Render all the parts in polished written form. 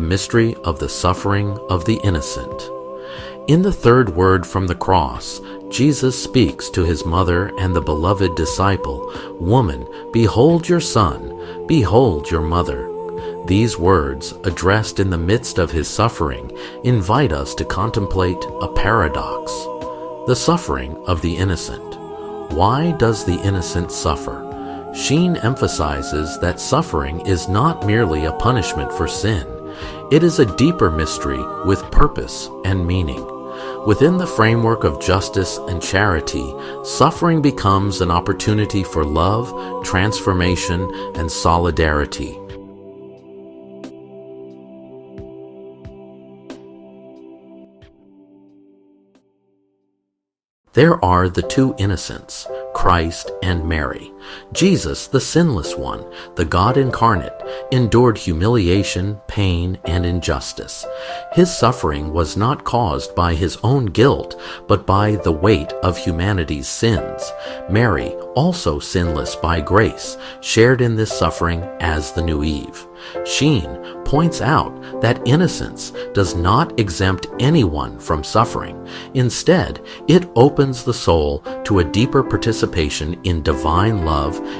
mystery of the suffering of the innocent. In the third word from the cross, Jesus speaks to his mother and the beloved disciple, "Woman, behold your son, behold your mother." These words, addressed in the midst of his suffering, invite us to contemplate a paradox: the suffering of the innocent. Why does the innocent suffer? Sheen emphasizes that suffering is not merely a punishment for sin. It is a deeper mystery with purpose and meaning. Within the framework of justice and charity, suffering becomes an opportunity for love, transformation, and solidarity. There are the two innocents, Christ and Mary. Jesus, the sinless one, the God incarnate, endured humiliation, pain, and injustice. His suffering was not caused by his own guilt, but by the weight of humanity's sins. Mary, also sinless by grace, shared in this suffering as the new Eve. Sheen points out that innocence does not exempt anyone from suffering. Instead, it opens the soul to a deeper participation in divine love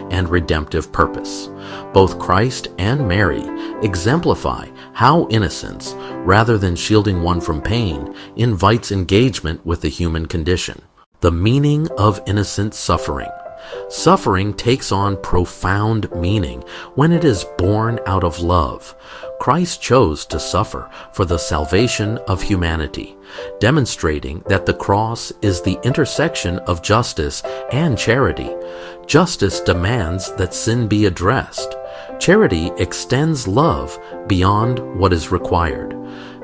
and redemptive purpose. Both Christ and Mary exemplify how innocence, rather than shielding one from pain, invites engagement with the human condition. The meaning of innocent suffering. Suffering takes on profound meaning when it is born out of love. Christ chose to suffer for the salvation of humanity, demonstrating that the cross is the intersection of justice and charity. Justice demands that sin be addressed. Charity extends love beyond what is required.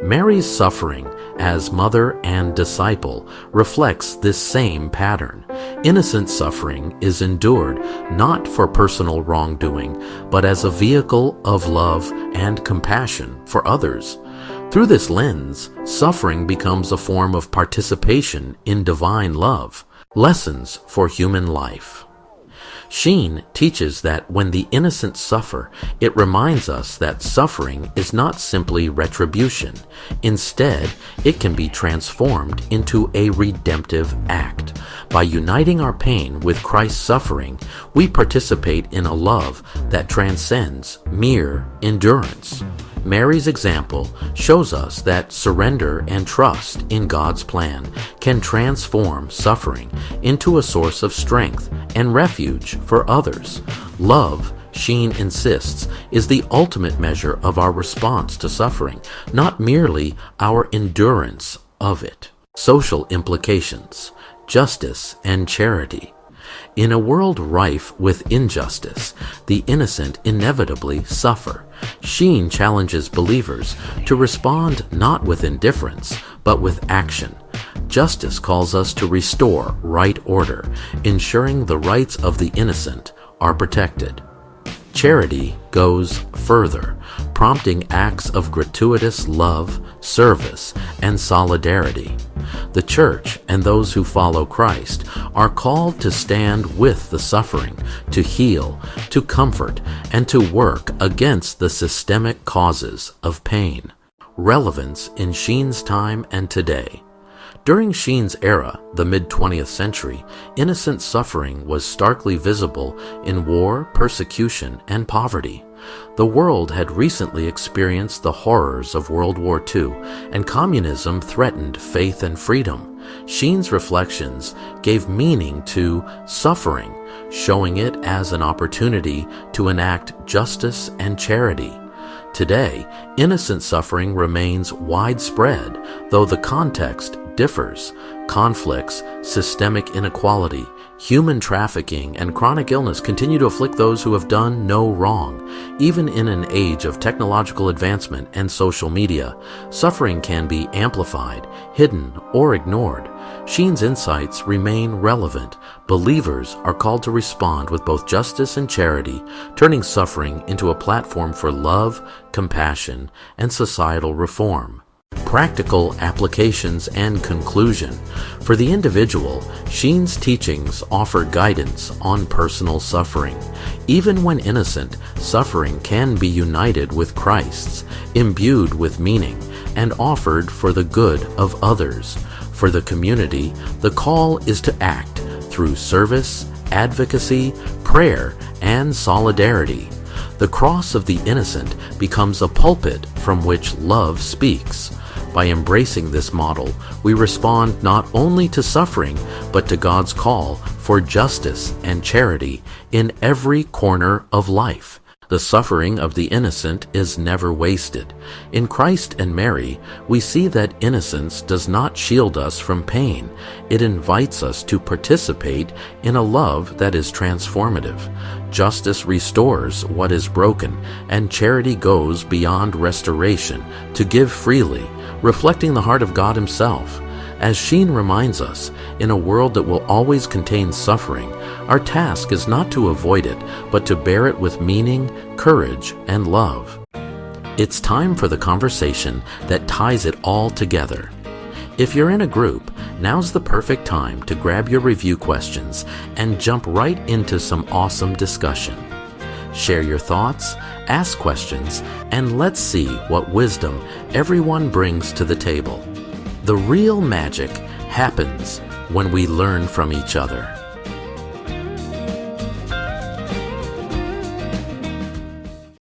Mary's suffering as mother and disciple reflects this same pattern. Innocent suffering is endured not for personal wrongdoing, but as a vehicle of love and compassion for others. Through this lens, suffering becomes a form of participation in divine love. Lessons for human life. Sheen teaches that when the innocent suffer, it reminds us that suffering is not simply retribution. Instead, it can be transformed into a redemptive act. By uniting our pain with Christ's suffering, we participate in a love that transcends mere endurance. Mary's example shows us that surrender and trust in God's plan can transform suffering into a source of strength and refuge for others. Love, Sheen insists, is the ultimate measure of our response to suffering, not merely our endurance of it. Social implications, justice and charity. In a world rife with injustice, the innocent inevitably suffer. Sheen challenges believers to respond not with indifference, but with action. Justice calls us to restore right order, ensuring the rights of the innocent are protected. Charity goes further, prompting acts of gratuitous love, service, and solidarity. The Church and those who follow Christ are called to stand with the suffering, to heal, to comfort, and to work against the systemic causes of pain. Relevance in Sheen's time and today. During Sheen's era, the mid-20th century, innocent suffering was starkly visible in war, persecution, and poverty. The world had recently experienced the horrors of World War II, and communism threatened faith and freedom. Sheen's reflections gave meaning to suffering, showing it as an opportunity to enact justice and charity. Today, innocent suffering remains widespread, though the context differs. Conflicts, systemic inequality, human trafficking, and chronic illness continue to afflict those who have done no wrong. Even in an age of technological advancement and social media, suffering can be amplified, hidden, or ignored. Sheen's insights remain relevant. Believers are called to respond with both justice and charity, turning suffering into a platform for love, compassion, and societal reform. practical applications and conclusion. For the individual, Sheen's teachings offer guidance on personal suffering. Even when innocent, suffering can be united with Christ's, imbued with meaning, and offered for the good of others. For the community, the call is to act through service, advocacy, prayer, and solidarity. The cross of the innocent becomes a pulpit from which love speaks. By embracing this model, we respond not only to suffering, but to God's call for justice and charity in every corner of life. The suffering of the innocent is never wasted. In Christ and Mary, we see that innocence does not shield us from pain. It invites us to participate in a love that is transformative. Justice restores what is broken, and charity goes beyond restoration to give freely, reflecting the heart of God Himself. As Sheen reminds us, in a world that will always contain suffering, our task is not to avoid it, but to bear it with meaning, courage, and love. It's time for the conversation that ties it all together. If you're in a group, now's the perfect time to grab your review questions and jump right into some awesome discussion. Share your thoughts, ask questions, and let's see what wisdom everyone brings to the table. The real magic happens when we learn from each other.